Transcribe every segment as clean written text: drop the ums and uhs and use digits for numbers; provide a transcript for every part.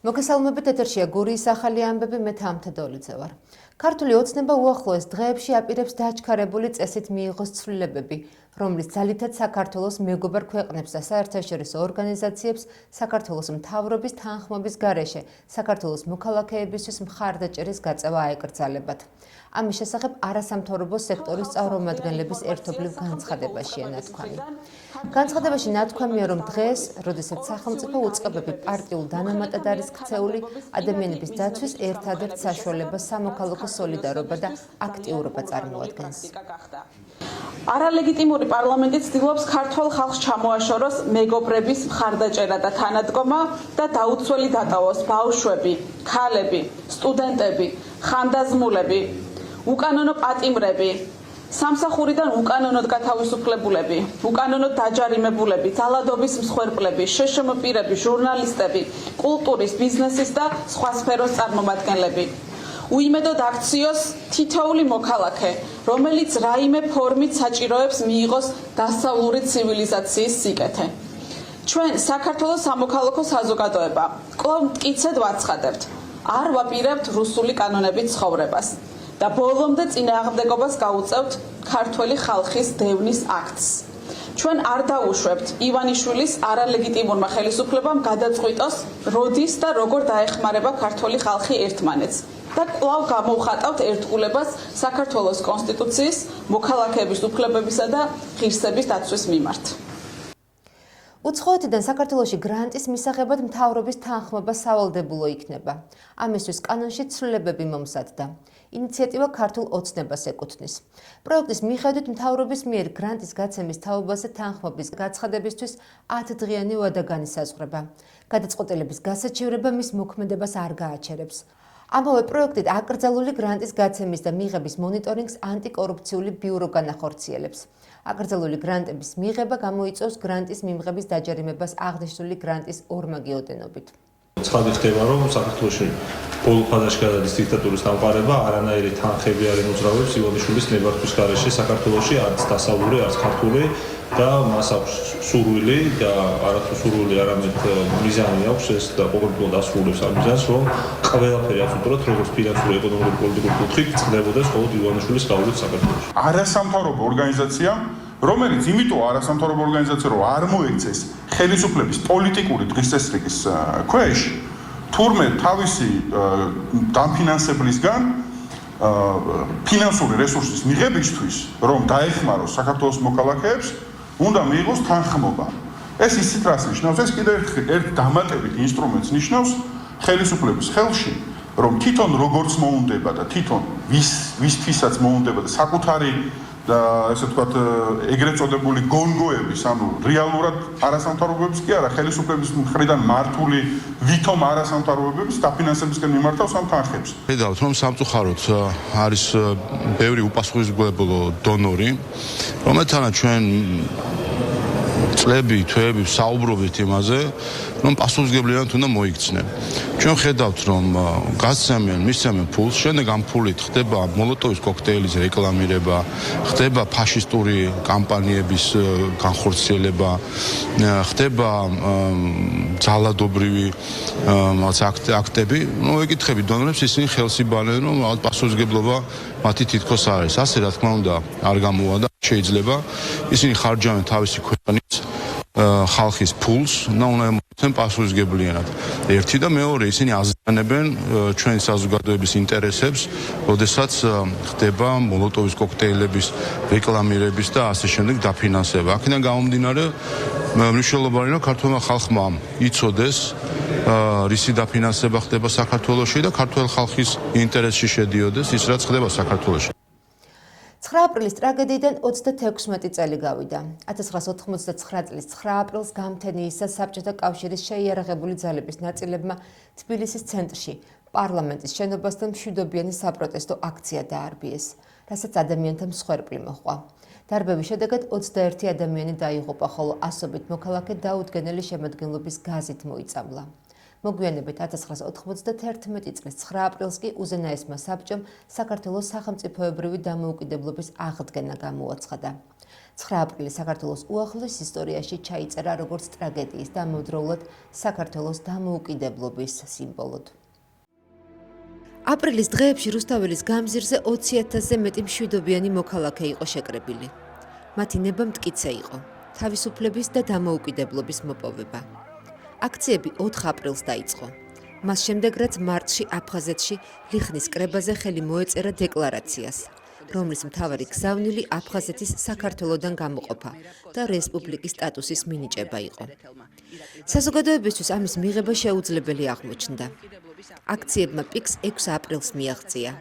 მოგესალმებით, ეთერშია გურიის ახალი ამბები, მე თამთა დოლიძე ვარ. ქართული ოცნება უახლოეს დღეებში აპირებს დაჩქარებული წესით მიიღოს ცვლილებები, რომლის ძალითაც საქართველოს მეგობარ ქვეყნებს და საერთაშორისო ორგანიზაციებს საქართველოს მთავრობის თანხმობის გარეშე საქართველოს მოქალაქეებისთვის მხარდაჭერის გაწევა აეკრძალებათ. ამის შესახებ არასამთავრობო სექტორის წარმომადგენლების ერთობლივ განცხადებაშია ნათქვამი. განცხადებაში ნათქვამია, რომ დღეს, როდესაც სახელმწიფო უწყებები პარტიულ დანამატად არის ქცეული, ადამიანების დაცვის ერთადერთ საშუალებას სამოქალაქო სოლიდარობა და აქტიურობა წარმოადგენს. არალეგიტიმური პარლამენტი ცდილობს ქართველ ხალხს ჩამოაშოროს მეგობრების მხარდაჭერა და თანადგომა და დაუცველი დატოვოს ბავშვები, ქალები, სტუდენტები, ხანდაზმულები, უკანონო პატიმრები, სამსახურიდან უკანონოდ გათავისუფლებულები, უკანონოდ დაჯარიმებულები, ძალადობის მსხვერპლები, შეშმ პირები, ჟურნალისტები, კულტურის, ბიზნესის და სხვა სფეროს წარმომადგენლები. უიმედოდ აქციოს თითოეული მოქალაქე, რომელიც რაიმე ფორმით საჭიროებს მიიღოს დასავლური ცივილიზაციის სიკეთე. ჩვენ საქართველოს სამოქალაქო საზოგადოება კვლავ მტკიცედ ვაცხადებთ, არ ვაპირებთ რუსული კანონებით ცხოვრებას და ბოლომდე წინააღმდეგობას გაუწევთ ქართველი ხალხის დევნის აქტს. ჩვენ არ დავუშვებთ ივანიშვილის არალეგიტიმურმა ხელისუფლებამ გადაწყვიტოს, როდის და როგორ დაეხმარება ქართველი ხალხი ერთმანეთს. და კვლავ გამოვხატავთ ერთგულებას საქართველოს კონსტიტუციის, მოქალაქეების უფლებებისა და ღირსების დაცვის მიმართ. უცხოეთიდან საქართველოში გრანტის მისაღებად მთავრობის თანხმობა სავალდებულო იქნება. ამისთვის კანონში ცვლილებები მომზადდა. ინიციატივა ქართულ ოცნებას ეკუთვნის. პროექტის მიხედვით მთავრობის მიერ გრანტის გაცემის თაობაზე თანხმობის გაცხადებისთვის 10 დღიანი ვადა განისაზღვრება. გადაწყვეტილების გასაჩივრება მის მოქმედებას არ გააჩერებს. ამავე პროექტით აკრძალული გრანტის გაცემის და მიღების მონიტორინგს ანტიკორუფციული ბიურო განახორციელებს. აკრძალული გრანტების მიღება გამოიწვევს გრანტის მიმღების დაჯერიმებას აღნიშნული გრანტის ორმაგი ოდენობით. ცხადი ხდება, რომ საქართველოში ბოლო ფაზაში გადადის დიქტატურის დამყარება, არანაირი თანხები არ ემოძრავებს ივანიშვილის ნებართვის გარეშე საქართველოში, არც დასავლური, არც ქართული და მას აქვს სურვილი და არათუ სურვილი, არამედ მიზანი აქვს ეს და ყოველდღიურად ასრულებს ამ მიზანს, რომ ყველაფერი აბსოლუტურად როგორც ფინანსური, ეკონომიკური, პოლიტიკური კუთხით წყდებოდეს მხოლოდ ივანიშვილის გავლით საქართველოში. არასამთავრობო ორგანიზაცია, რომელიც იმიტომ არასამთავრობო ორგანიზაცია, რომ არ მოექცეს ხელისუფლების პოლიტიკური დღესდღეობის ქვეშ, თურმე თავისი დამფინანსებლისგან ფინანსური რესურსის მიღებისთვის, რომ დაეხმაროს საქართველოს მოქალაქეებს, უნდა მიიღოს თანხმობა. ეს ისიც რას ნიშნავს? ეს კიდევ ერთ დამატებით ინსტრუმენტს ნიშნავს ხელისუფლების ხელში, რომ თვითონ როგორც მოუნდება და თვითონ ვისთვისაც მოუნდება და საკუთარი და ესე ვთქვათ, ეგრეთ წოდებული გონგოების, ანუ რეალურად არასამთავრობოების კი არა, ხელისუფლების მხრიდან მართული ვითომ არასამთავრობოების დაფინანსებისკენ მიმართავს ამ თანხებს. ხედავთ, რომ სამწუხაროდ არის ბევრი უპასუხისმგებლო დონორი, რომელთანაც ჩვენ წლები, თვეები საუბრობთ იმაზე, რომ პასუხისმგებლიანად უნდა მოიქცნენ. ჩვენ ხედავთ, რომ მისცემენ ფულს, შემდეგ ამ ფულით ხდება მოლოტოვის კოქტეილის რეკლამირება, ხდება ფაშისტური კამპანიების განხორციელება, ხდება ძალადობრივი აქტები. ეკითხები დონორებს, ისინი ხელს იბანენ, რომ პასუხისმგებლობა მათი თითქოს არ არის. ასე რა თქმა უნდა არ გამოვა და შეიძლება ისინი ხარჯავენ თავისი ქვეყნის ხალხის ფულს და უნდა ემოქმედონ პასუხისმგებლიანად. ერთი და მეორე, ისინი აზიანებენ ჩვენი საზოგადოების ინტერესებს, როდესაც ხდება მოლოტოვის კოქტეილების რეკლამირების და ასე შემდეგ დაფინანსება. აქედან გამომდინარე, მნიშვნელოვანია, რომ ქართულმა ხალხმა იცოდეს, რისი დაფინანსება ხდება საქართველოში და ქართულ ხალხის ინტერესში შედიოდეს ის, რაც ხდება საქართველოში. 9 აპრილის ტრაგედიიდან 36 წელი გავიდა. 1989 წლის 9 აპრილს გამთენიისა საბჭოთა კავშირის შეიარაღებული ძალების ნაწილებმა თბილისის ცენტრში პარლამენტის შენობასთან მშვიდობიანი საპროტესტო აქცია დაარბიეს, რასაც ადამიანთა მსხვერპლი მოჰყვა. დარბების შედეგად 21 ადამიანი დაიღუპა, ხოლო ასობით მოქალაქე დაუდგენელი შემადგენლობის გაზით მოიწამლა. მოგვიანებით 1991 წლის 9 აპრილს კი უზენაესმა საბჭომ საქართველოს სახელმწიფოებრივი დამოუკიდებლობის აღდგენა გამოაცხადა. 9 აპრილი საქართველოს უახლოეს ისტორიაში ჩაიწერა როგორც ტრაგედიის და ამავდროულად საქართველოს დამოუკიდებლობის სიმბოლოდ. აპრილის დღეებში რუსთაველის გამზირზე 20,000-ზე მეტი მშვიდობიანი მოქალაქე იყო შეკრებილი. მათი ნება მტკიცე იყო, თავისუფლების და დამოუკიდებლობის მოპოვება. აქციები 4 აპრილს დაიწყო. მას შემდეგ რაც მარტში აფხაზეთში ლიხნის კრებაზე ხელი მოეწერა დეკლარაციას, რომლის მთავარი გზავნილი აფხაზეთის საქართველოდან გამოყოფა და რესპუბლიკის სტატუსის მინიჭება იყო. საზოგადოებისთვის ამის მიღება შეუძლებელი აღმოჩნდა. აქციებმა პიკს 6 აპრილს მიაღწია,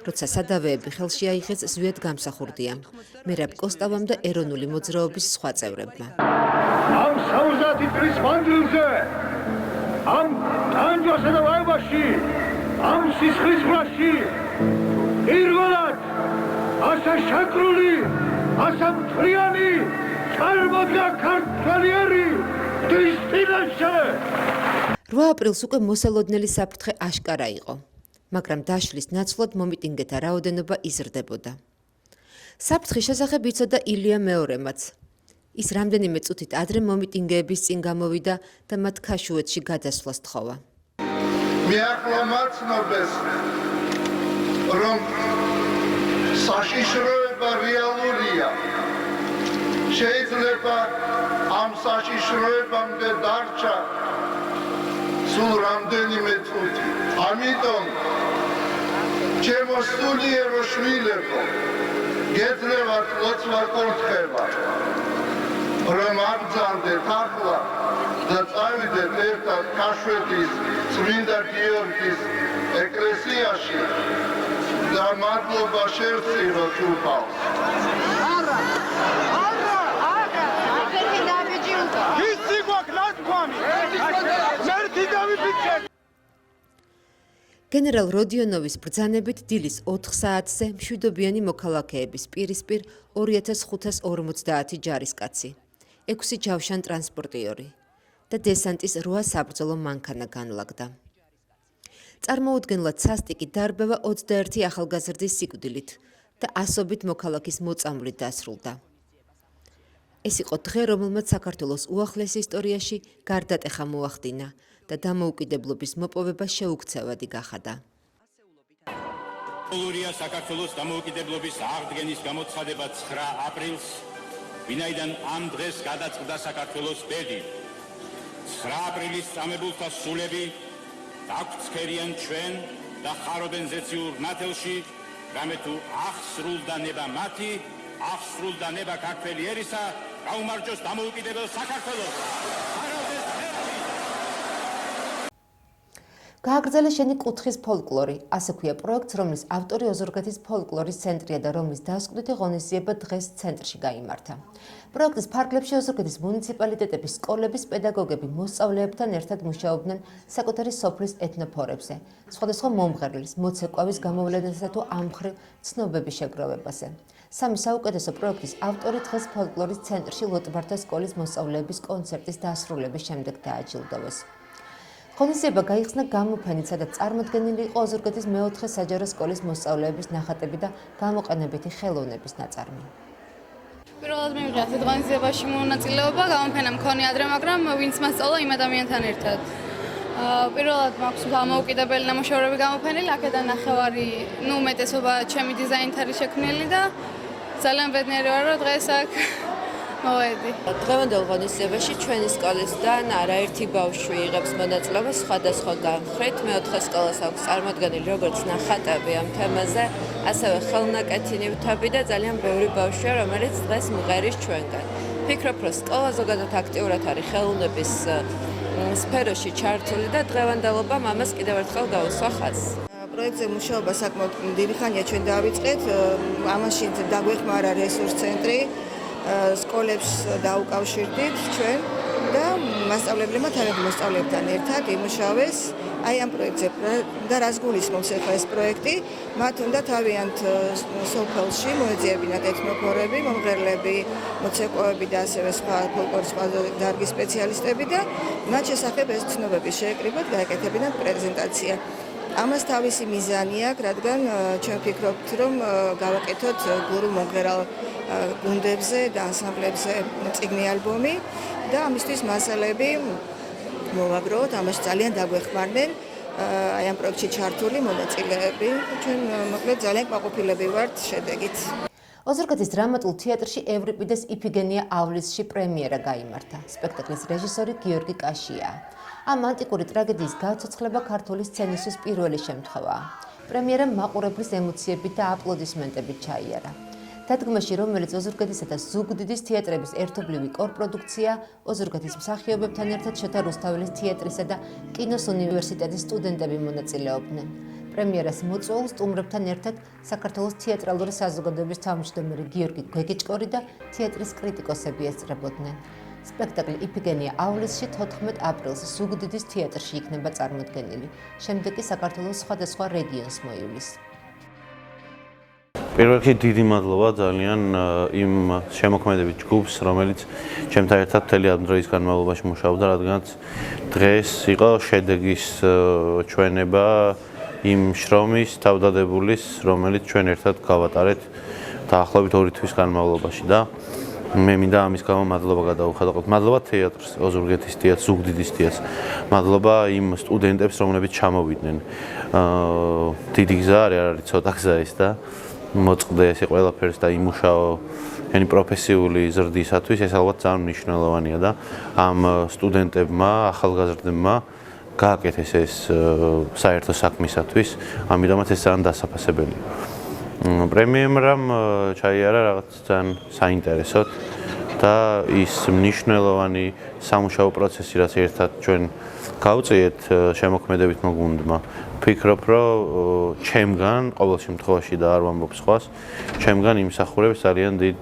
როცა სადავეები ხელში აიღეს ზვიად გამსახურდიამ, მერაბ კოსტავამ და ეროვნული მოძრაობის სხვა წევრებმა. ამ 70 წლის მანძილზე, ამ ტანჯვასა და ვაიბაში, ამ სისხლისღვრაში, პირველად ასა შაქრული, ასა მთლიანი წარმოდგა ქართველიერი დის ფინანსზე. 8 აპრილს უკვე მოსალოდნელი საფრთხე აშკარა იყო, მაგრამ დაშლის ნაცვლად მომიტინგეთა რაოდენობა იზრდებოდა. საფრთხის შესახებ იცოდა ილია მეორემაც. ის რამდენიმე წუთით ადრე მომიტინგეების წინ გამოვიდა და მათ ქაშუეთში გადასვლას თხოვა. მე ახლა მაცნობს, რომ საშიშროება რეალურია. შეიძლება ამ საშიშროებამდე დარჩა სულ რამდენიმე წუთი. ამიტომ ჩემო სულიერო შვილებო, გეძლევათ ლოცვა კურთხევა, რომ აბრძანდეთ ახლა და წავიდეთ ერთად ქაშვეთის წმინდა გიორგის ეკლესიაში და მადლობა შევწიროთ უფალს. გენერალ როდიონოვის ბრძანებით დილის 4 საათზე მშვიდობიანი მოქალაქეების პირისპირ 2550 ჯარისკაცი, 6 ჯავშან ტრანსპორტიორი და დესანტის 8 საბრძოლო მანქანა განლაგდა. წარმოუდგენლად სასტიკი დარბევა 21 ახალგაზრდის სიკვდილით და ასობით მოქალაქის მოწამვლით დასრულდა. ეს იყო დღე, რომელმაც საქართველოს უახლეს ისტორიაში გარდატეხა მოახდინა და დამოუკიდებლობის მოპოვება შეუქცევადი გახადა. ოლურია საქართველოს დამოუკიდებლობის აღდგენის გამოცხადება 9 აპრილს, ვინაიდან ამ დღეს გადაწყდა საქართველოს ბედი. 9 აპრილის წამებულთა სულები დაგვრცქერიან ჩვენ და ხარობენ ზეციურ ნათელში, რამე თუ აღსრულდა ნება მათი, აღსრულდა ნება ქართველი ერისა, გაუმარჯოს დამოუკიდებელ საქართველოს. გააგრძელა შენი კუთხის ფოლკლორი, ასე ქვია პროექტს, რომლის ავტორი ოზურგეთის ფოლკლორის ცენტრია და რომლის დასკვნითი ღონისძიება დღეს ცენტრში გაიმართა. პროექტის ფარგლებში ოზურგეთის მუნიციპალიტეტების სკოლების პედაგოგები მოსწავლეებთან ერთად მუშაობდნენ საკუთარი სოფლის ეთნოფორებზე, სხვადასხვა მომღერლის, მოცეკვავის გამოვლენასა თუ ამხრივ ცნობების შეგროვებაზე. სამი საუკეთესო პროექტის ავტორი დღეს ფოლკლორის ცენტრში ლოტბართა სკოლის მოსწავლეების კონცერტის დასრულების შემდეგ დააჯილდოვეს. ღონისძიება გაიხსნა გამოფენით, სადაც წარმოდგენილი იყო ოზურგეთის მეოთხე საჯარო სკოლის მოსწავლეების ნახატები და გამოყენებითი ხელოვნების ნაწარმი. პირველად მივიღეთ ეს ღონისძიებაში მონაწილეობა, გამოფენა მქონი ადრე, მაგრამ ვინც მასწავლა იმ ადამიანთან ერთად. პირველად მაქვს დამოუკიდებელი ნამუშევრები გამოფენილი, აქედან ნახევარი, უმეტესობა ჩემი დიზაინით არის შექმნილი და ძალიან ბედნიერი ვარ, რომ დღეს აქ მოვედი. დღევანდელ ღონისძიებაში ჩვენი სკოლისგან არაერთი ბავშვი იღებს მონაწილეობას სხვადასხვა განხრით. მეოთხე სკოლას აქვს წარმოდგენილი როგორც ნახატები ამ თემაზე, ასევე ხელნაკეთი ნივთები და ძალიან ბევრი ბავშვია, რომელიც დღეს მღერის ჩვენგან. ვფიქრობ, რომ სკოლა ზოგადად აქტიურად არის ხელოვნების სფეროში ჩართული და დღევანდელობამ ამას კიდევ ერთხელ გაუსვა ხაზს. პროექტზე მუშაობა საკმაოდ დიდი ხანია ჩვენ დავიწყეთ. ამაში დაგვეხმარა რესურს ცენტრი. სკოლებს დაუკავშირდით ჩვენ და მასწავლებლებმა თანაც მოსწავლეებთან ერთად იმუშავეს აი ამ პროექტზე და რას გულისხმობს ახლა ეს პროექტი, მათ უნდა თავიანთ სოფელში მოეძიებინათ ეთნოგრაფები, მომღერლები, მოცეკვავები და ასევე სხვა ფოლკლორის სხვა დარგის სპეციალისტები და მათ შესახებ ეს ცნობები შეეკრიბოთ, გაეკეთებინათ პრეზენტაცია. ამას თავისი მიზანი აქვს, რადგან ჩვენ ვფიქრობთ, რომ გავაკეთოთ გურუ მომღერალ გუნდებზე და ანსამბლებზე წიგნი ალბომი და ამისთვის მასალები მოვაგროვოთ, ამაში ძალიან დაგვეხმარნენ აი ამ პროექტში ჩართული მონაწილეები. ჩვენ მოკლედ ძალიან კმაყოფილები ვართ შედეგით. ოზურგეთის დრამატულ თეატრში ევრიპიდეს იფიგენია ავლისში პრემიერა გაიმართა. სპექტაკლის რეჟისორი გიორგი კაშია. ამ ანტიკური ტრაგედიის გაცოცხლება ქართული სცენისთვის პირველი შემთხვევაა. პრემიერა მაყურებლის ემოციებით და აპლოდისმენტებით ჩაიარა. დადგმაში, რომელიც ოზურგეთისა და ზუგდიდის თეატრების ერთობლივი კორპროდუქცია, ოზურგეთის მსახიობებთან ერთად შოთა რუსთაველის თეატრისა და კინოს უნივერსიტეტის სტუდენტები მონაწილეობდნენ. პრემიერას მოწვეულ სტუმრებთან ერთად საქართველოს თეატრალური საზოგადოების თავმჯდომარე გიორგი გვეგიჭკორი და თეატრის კრიტიკოსები ესწრებოდნენ. სპექტაკლი იფიგენია ავლისში 14 აპრილს ზუგდიდის თეატრში იქნება წარმოდგენილი. შემდეგ კი საქართველოს სხვადასხვა რეგიონს მოივლის. პირველ რიგში დიდი მადლობა ძალიან იმ შემოქმედებით ჯგუფს, რომელიც ჩემთან ერთად მთელი ამ დროის განმავლობაში მუშაობდა, რადგანაც დღეს იყო შედეგის ჩვენება იმ შრომის თავდადებულის, რომელიც ჩვენ ერთად გავატარეთ დაახლოებით 2 თვის განმავლობაში და მე მინდა ამის გამო მადლობა გადავუხადოთ. მადლობა თეატრს, ოზურგეთის თეატრს, ზუგდიდის თეატრს. მადლობა იმ სტუდენტებს, რომლებიც ჩამოვიდნენ. დიდი გზა არ არის, ცოტა გზა ის და მოწყდა ეს ყველაფერს და იმუშაო yani პროფესიული ზრდისათვის ეს ალბათ ძალიან მნიშვნელოვანია და ამ სტუდენტებმა, ახალგაზრდებმა გააკეთეს ეს საერთო საქმისათვის, ამიტომაც ეს ძალიან დასაფასებელია. პრემიერამ ჩაიარა რაღაც ძალიან საინტერესოდ და ის მნიშვნელოვანი სამუშაო პროცესი, რაც ერთად ჩვენ გავწიეთ შემოქმედებით მოგუნდმა. ვფიქრობ, რომ ჩემგან ყოველ შემთხვევაში და არ ვამბობ სხვას, ჩემგან იმსახურებს ძალიან დიდ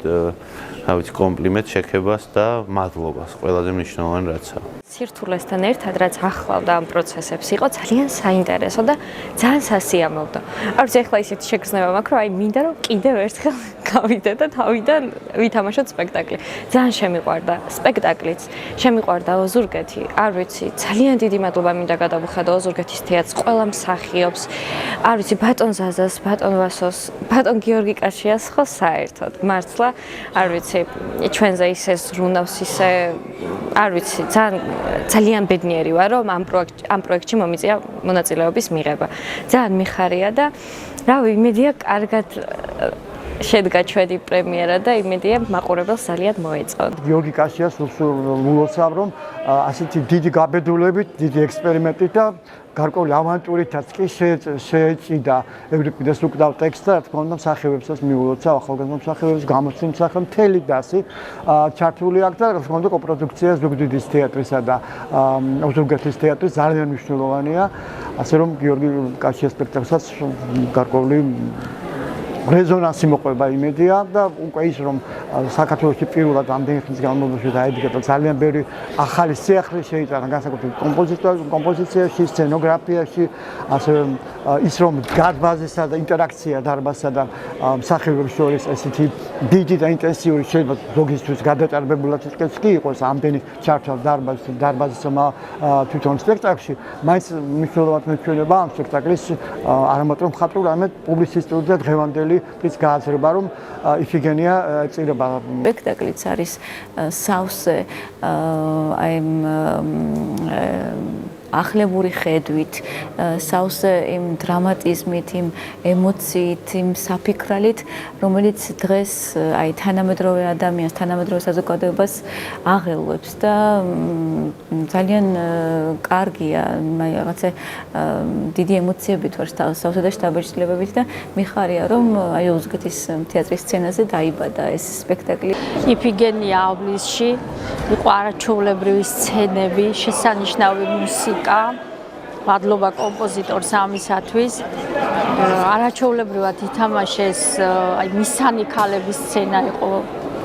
კომპლიმენტს, შექებას და მადლობას ყველაზე მნიშვნელოვანი რაცაა. სირთულესთან ერთად რაც ახლავდა ამ პროცესებს იყო ძალიან საინტერესო და ძალიან სასიამოვნო. არ ვიცი ახლა ისეთი შეგრძნება მაქვს, რომ აი მინდა რომ კიდევ ერთხელ გავიდე და თავიდან ვითამაშოთ სპექტაკლი. ძალიან შემიყვარდა სპექტაკლიც, შემიყვარდა ოზურგეთი. არ ვიცი, ძალიან დიდი მადლობა მინდა გადავუხადო ოზურგეთის თეატრს, ყველა მსახიობს. არ ვიცი, ბატონ ზაზას, ბატონ ვასოს, ბატონ გიორგი კაშიას ხო საერთოდ. მართლა, არ ვიცი, ჩვენზე ისე ზრუნავს ისე არ ვიცი, ძალიან ბედნიერი ვარ, რომ ამ პროექტში მომიწია მონაწილეობის მიღება. ძალიან მიხარია და რავი, იმედია კარგად შედგა ჩვენი პრემიერა და იმედია მაყურებელს ძალიან მოეწონა. გიორგი კაშიას ულოცავ, რომ ასეთი დიდი გაბედულებით, დიდი ექსპერიმენტით და გარკვეული ავანტურითაც კი შეეჭიდა ევრიპიდეს უკრავ ტექსტს და რა თქმა უნდა მსახიობებსაც მიულოცავ, ახალგაზრდა მსახიობებს, გამოცდილ მსახიობ მთელი დასი ჩართული აქვს და რა თქმა უნდა კოპროდუქცია ზუგდიდის თეატრისა და ოზურგეთის თეატრის ძალიან მნიშვნელოვანია, ასე რომ გიორგი კაშიას სპექტაკლსაც გარკვეული რეზონანსი მოყვება იმედია და უკვე ის რომ საქართველოში პირველად ამდენი ხნის განმავლობაში დაიდგა და ძალიან ბევრი ახალი სიახლე შეიჭრა განსაკუთრებით კომპოზიციაში, სცენოგრაფიაში, ასევე ის რომ დარბაზისა და ინტერაქცია დარბაზსა და მსახიობებს შორის ესეთი დიდი და ინტენსიური შეიძლება ზოგისთვის გადაჭარბებულად კი იყოს ამდენი ჩართვა დარბაზის თვითონ სპექტაკლში, მაინც მნიშვნელოვანი მეჩვენება ამ სპექტაკლის არა მარტო მხატვრულ, არამედ პუბლიცისტური და დღევანდელი ის გააზრება, რომ იფიგენია წირება. სპექტაკლიც არის სავსე აი ახლებური ხედვით, სავსე იმ დრამატიზმით, იმ ემოციით, იმ საფიქრალით, რომელიც დღეს აი თანამედროვე ადამიანს, თანამედროვე საზოგადოებას აღელვებს და ძალიან კარგია, აი რაღაცა დიდი ემოციებით ვარ სავსე და შთაბეჭდილებებით და მიხარია, რომ აი ოზურგეთის თეატრის სცენაზე დაიბადა ეს სპექტაკლი. იფიგენია ავლისში იყო არაჩვეულებრივი სცენები, შესანიშნავი მუსიკა. მადლობა კომპოზიტორს ამისათვის. არაჩვეულებრივად ითამაშეს აი მისანი ქალების სცენა იყო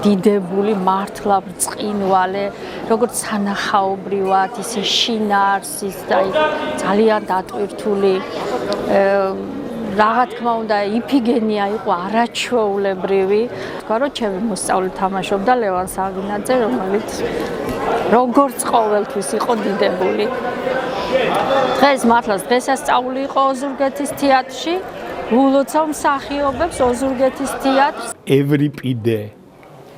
დიდებული, მართლა ბრწყინვალე, როგორც სანახაობრივად, ისე შინაარსის და ძალიან დატვირთული რა თქმა უნდა, იფიგენია იყო არაჩვეულებრივი. თქვა, რომ ჩემი მოსწავლე თამაშობდა ლევან საგინაძე, რომელიც როგორც ყოველთვის იყო დიდებული. დღეს მართლაც დღესასწაული იყო ოზურგეთის თეატრში, ულოცავ მსახიობებს ოზურგეთის თეატრს. ევრიპიდე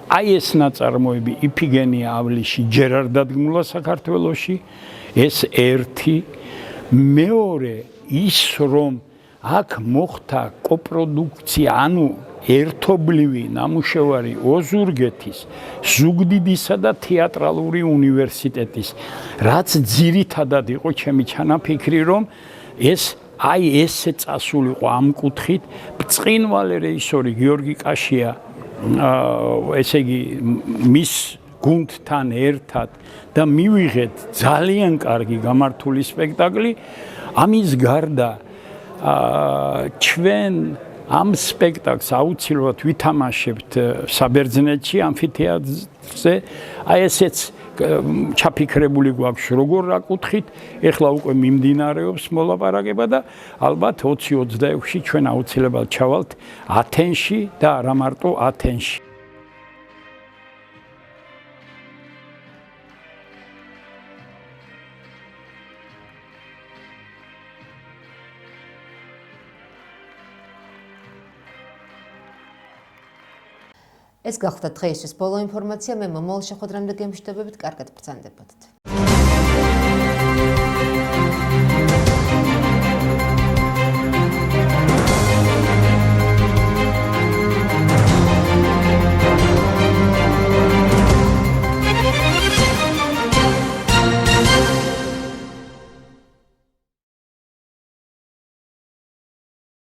აი ეს ნაწარმოები იფიგენია ავლიში ჯერ არ დადგმულა საქართველოში, ეს ერთი, მეორე ის რომ აქ მოხდა კოპროდუქცია, ანუ ერთობლივი ნამუშევარი ოზურგეთის ზუგდიდისა და თეატრალური უნივერსიტეტის, რაც ძირითადად იყო ჩემი ჩანაფიქრი, რომ ეს აი ესე წასულიყო ამ კუთხით, ბრწყინვალე რეჟისორი გიორგი კაშია, ესე იგი მის გუნდთან ერთად და მივიღეთ ძალიან კარგი გამართული სპექტაკლი. ამის გარდა ჩვენ ამ სპექტაკლს აუცილებლად ვითამაშებთ საბერძნეთში ამფითეატრზე. აი ესეც ჩაფიქრებული გვაქვს როგორ რა კუთხით. ეხლა უკვე მიმდინარეობს მოლაპარაკება და ალბათ 2026-ში ჩვენ აუცილებლად ჩავალთ ათენში და არა მარტო ათენში. ეს გახდა დღეისთვის ბოლო ინფორმაცია. მე მომავალ შეხვედრამდე გემშვიდობებით, კარგად ბრძანდებოდეთ.